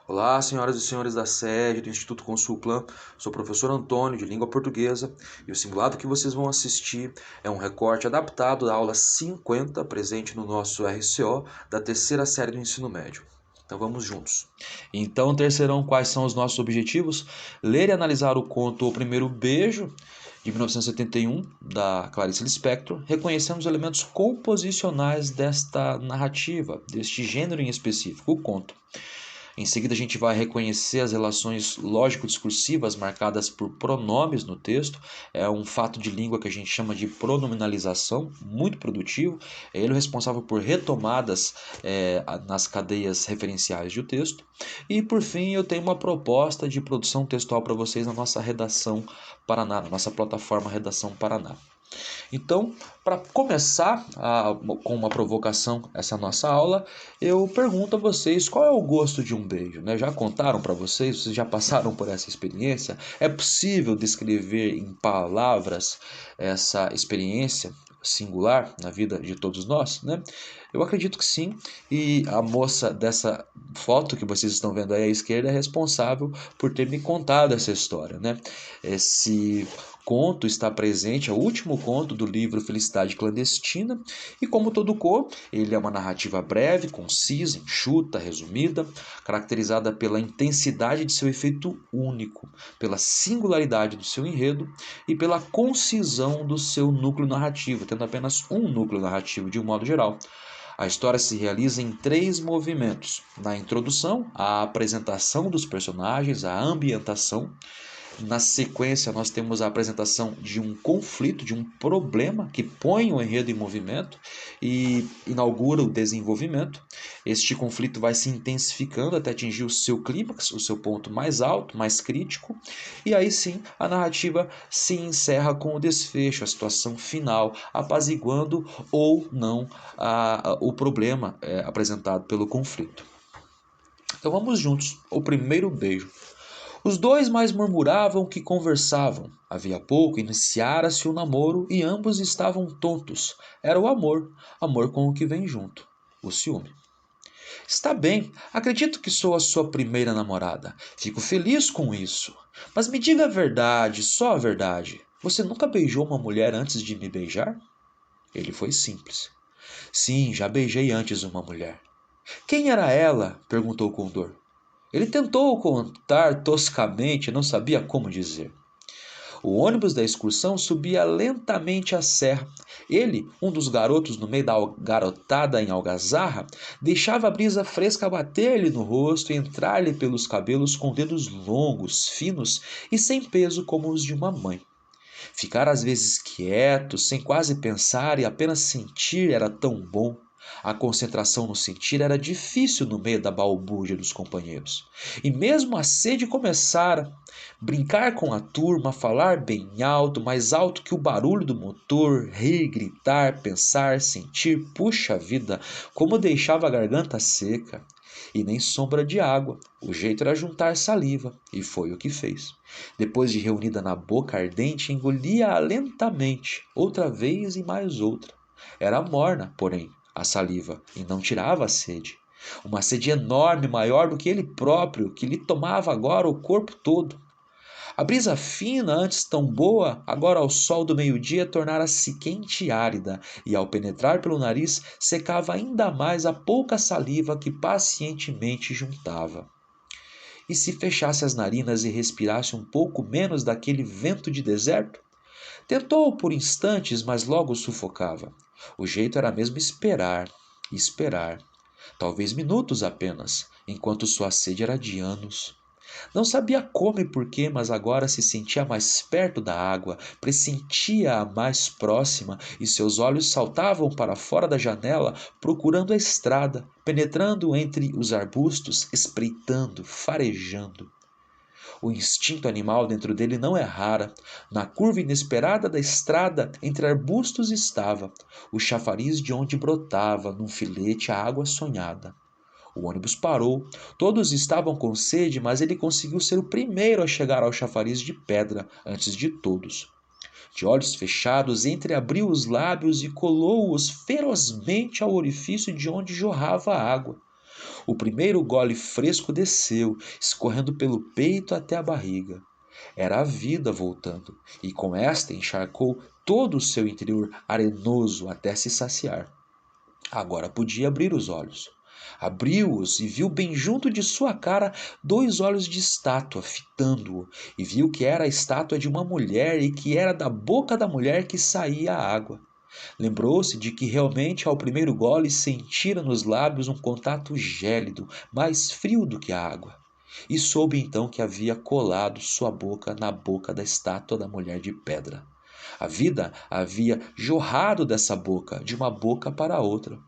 Olá, senhoras e senhores da sede do Instituto Consulplan. Sou o professor Antônio, de Língua Portuguesa, e o simulado que vocês vão assistir é um recorte adaptado da aula 50, presente no nosso RCO, da terceira série do ensino médio. Então vamos juntos. Então, terceirão, quais são os nossos objetivos? Ler e analisar o conto O Primeiro Beijo, de 1971, da Clarice Lispector, reconhecendo os elementos composicionais desta narrativa, deste gênero em específico, o conto. Em seguida, a gente vai reconhecer as relações lógico-discursivas marcadas por pronomes no texto. É um fato de língua que a gente chama de pronominalização, muito produtivo. É ele o responsável por retomadas nas cadeias referenciais do texto. E, por fim, eu tenho uma proposta de produção textual para vocês na nossa Redação Paraná, na nossa plataforma Redação Paraná. Então, para começar com uma provocação essa nossa aula, eu pergunto a vocês qual é o gosto de um beijo, né? Já contaram para vocês? Vocês já passaram por essa experiência? É possível descrever em palavras essa experiência singular na vida de todos nós, né? Eu acredito que sim, e a moça dessa foto que vocês estão vendo aí à esquerda é responsável por ter me contado essa história, né? Esse conto está presente, é o último conto do livro Felicidade Clandestina, e como todo conto, ele é uma narrativa breve, concisa, enxuta, resumida, caracterizada pela intensidade de seu efeito único, pela singularidade do seu enredo e pela concisão do seu núcleo narrativo, tendo apenas um núcleo narrativo de um modo geral. A história se realiza em 3 movimentos: na introdução, a apresentação dos personagens, a ambientação. Na sequência, nós temos a apresentação de um conflito, de um problema que põe o enredo em movimento e inaugura o desenvolvimento. Este conflito vai se intensificando até atingir o seu clímax, o seu ponto mais alto, mais crítico, e aí sim a narrativa se encerra com o desfecho, a situação final, apaziguando ou não o problema apresentado pelo conflito. Então vamos juntos, o primeiro beijo. Os dois mais murmuravam que conversavam. Havia pouco iniciara-se o namoro e ambos estavam tontos. Era o amor, amor com o que vem junto, o ciúme. Está bem, acredito que sou a sua primeira namorada. Fico feliz com isso. Mas me diga a verdade, só a verdade. Você nunca beijou uma mulher antes de me beijar? Ele foi simples. Sim, já beijei antes uma mulher. Quem era ela? Perguntou com dor. Ele tentou contar toscamente, não sabia como dizer. O ônibus da excursão subia lentamente a serra. Ele, um dos garotos no meio da garotada em algazarra, deixava a brisa fresca bater-lhe no rosto e entrar-lhe pelos cabelos com dedos longos, finos e sem peso como os de uma mãe. Ficar às vezes quieto, sem quase pensar e apenas sentir era tão bom. A concentração no sentir era difícil no meio da balbúrdia dos companheiros. E mesmo a sede começara. Brincar com a turma, falar bem alto, mais alto que o barulho do motor, rir, gritar, pensar, sentir, puxa vida, como deixava a garganta seca. E nem sombra de água, o jeito era juntar saliva, e foi o que fez. Depois de reunida na boca ardente, engolia-a lentamente, outra vez e mais outra. Era morna, porém, a saliva, e não tirava a sede. Uma sede enorme, maior do que ele próprio, que lhe tomava agora o corpo todo. A brisa fina, antes tão boa, agora ao sol do meio-dia tornara-se quente e árida, e ao penetrar pelo nariz secava ainda mais a pouca saliva que pacientemente juntava. E se fechasse as narinas e respirasse um pouco menos daquele vento de deserto? Tentou por instantes, mas logo sufocava. O jeito era mesmo esperar, esperar. Talvez minutos apenas, enquanto sua sede era de anos. Não sabia como e porquê, mas agora se sentia mais perto da água, pressentia-a mais próxima, e seus olhos saltavam para fora da janela, procurando a estrada, penetrando entre os arbustos, espreitando, farejando. O instinto animal dentro dele não errara. Na curva inesperada da estrada, entre arbustos estava, o chafariz de onde brotava, num filete, a água sonhada. O ônibus parou. Todos estavam com sede, mas ele conseguiu ser o primeiro a chegar ao chafariz de pedra, antes de todos. De olhos fechados, entreabriu os lábios e colou-os ferozmente ao orifício de onde jorrava a água. O primeiro gole fresco desceu, escorrendo pelo peito até a barriga. Era a vida voltando, e com esta encharcou todo o seu interior arenoso até se saciar. Agora podia abrir os olhos. Abriu-os e viu bem junto de sua cara 2 olhos de estátua fitando-o, e viu que era a estátua de uma mulher e que era da boca da mulher que saía a água. Lembrou-se de que realmente ao primeiro gole sentira nos lábios um contato gélido, mais frio do que a água. E soube então que havia colado sua boca na boca da estátua da mulher de pedra. A vida havia jorrado dessa boca, de uma boca para outra.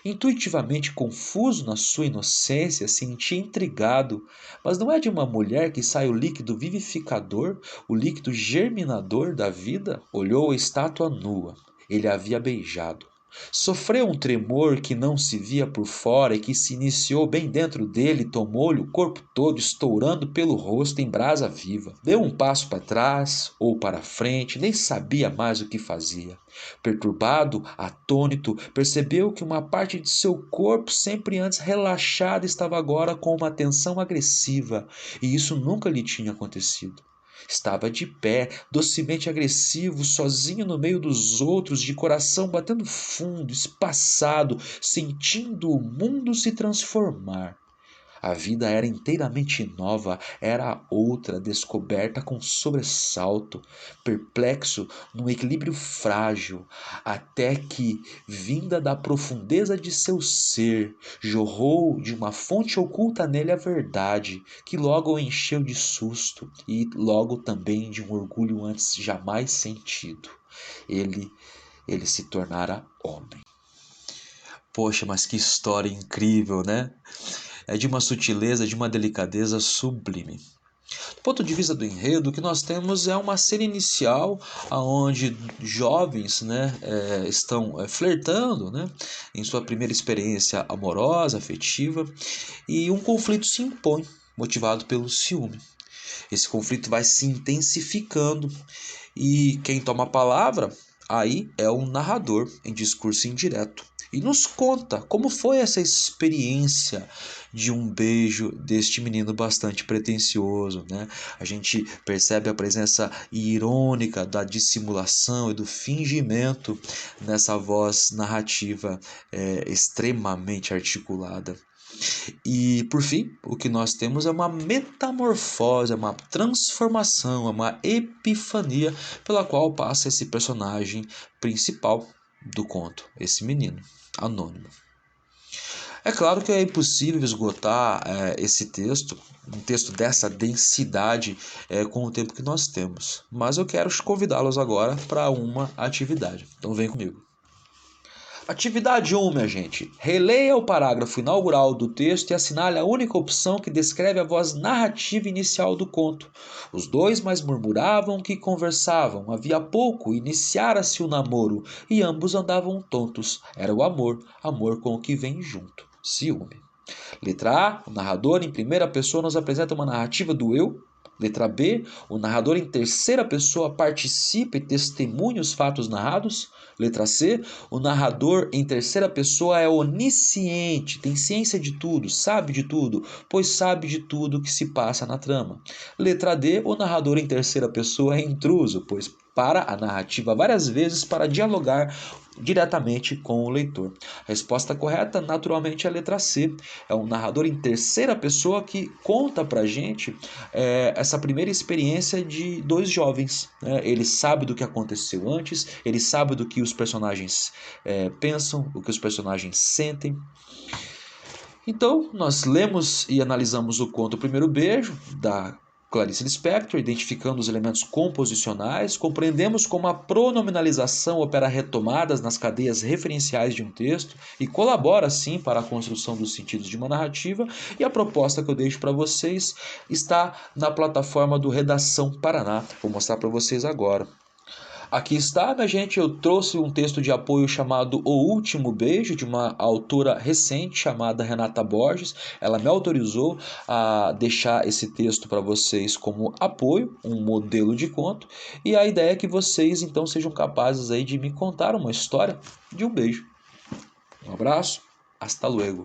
Intuitivamente confuso na sua inocência, sentia intrigado. Mas não é de uma mulher que sai o líquido vivificador, o líquido germinador da vida? Olhou a estátua nua. Ele a havia beijado. Sofreu um tremor que não se via por fora e que se iniciou bem dentro dele, tomou-lhe o corpo todo, estourando pelo rosto em brasa viva. Deu um passo para trás ou para frente, nem sabia mais o que fazia. Perturbado, atônito, percebeu que uma parte de seu corpo, sempre antes relaxada, estava agora com uma tensão agressiva, e isso nunca lhe tinha acontecido. Estava de pé, docemente agressivo, sozinho no meio dos outros, de coração batendo fundo, espaçado, sentindo o mundo se transformar. A vida era inteiramente nova, era outra, descoberta com sobressalto, perplexo num equilíbrio frágil, até que, vinda da profundeza de seu ser, jorrou de uma fonte oculta nele a verdade, que logo o encheu de susto e logo também de um orgulho antes jamais sentido. Ele se tornara homem. Poxa, mas que história incrível, né? É de uma sutileza, de uma delicadeza sublime. Do ponto de vista do enredo, o que nós temos é uma cena inicial onde jovens, né, estão flertando, né, em sua primeira experiência amorosa, afetiva, e um conflito se impõe, motivado pelo ciúme. Esse conflito vai se intensificando e quem toma a palavra aí é um narrador em discurso indireto e nos conta como foi essa experiência de um beijo deste menino bastante pretensioso, né? A gente percebe a presença irônica da dissimulação e do fingimento nessa voz narrativa extremamente articulada. E, por fim, o que nós temos é uma metamorfose, é uma transformação, é uma epifania pela qual passa esse personagem principal do conto, esse menino anônimo. É claro que é impossível esgotar esse texto, um texto dessa densidade, com o tempo que nós temos. Mas eu quero convidá-los agora para uma atividade. Então vem comigo. Atividade 1, minha gente. Releia o parágrafo inaugural do texto e assinale a única opção que descreve a voz narrativa inicial do conto. Os dois mais murmuravam que conversavam. Havia pouco iniciara-se o namoro e ambos andavam tontos. Era o amor, amor com o que vem junto. Ciúme. Letra A, o narrador em primeira pessoa nos apresenta uma narrativa do eu. Letra B, o narrador em terceira pessoa participa e testemunha os fatos narrados. Letra C, o narrador em terceira pessoa é onisciente, tem ciência de tudo, sabe de tudo, pois sabe de tudo que se passa na trama. Letra D, o narrador em terceira pessoa é intruso, pois para a narrativa várias vezes para dialogar diretamente com o leitor. A resposta correta, naturalmente, é a letra C. É um narrador em terceira pessoa que conta pra gente essa primeira experiência de dois jovens, né? Ele sabe do que aconteceu antes, ele sabe do que os personagens pensam, o que os personagens sentem. Então, nós lemos e analisamos o conto O Primeiro Beijo, da Clarice Lispector, identificando os elementos composicionais, compreendemos como a pronominalização opera retomadas nas cadeias referenciais de um texto e colabora, assim, para a construção dos sentidos de uma narrativa, e a proposta que eu deixo para vocês está na plataforma do Redação Paraná. Vou mostrar para vocês agora. Aqui está, minha gente, eu trouxe um texto de apoio chamado O Último Beijo, de uma autora recente chamada Renata Borges. Ela me autorizou a deixar esse texto para vocês como apoio, um modelo de conto, e a ideia é que vocês então sejam capazes aí de me contar uma história de um beijo. Um abraço, hasta luego.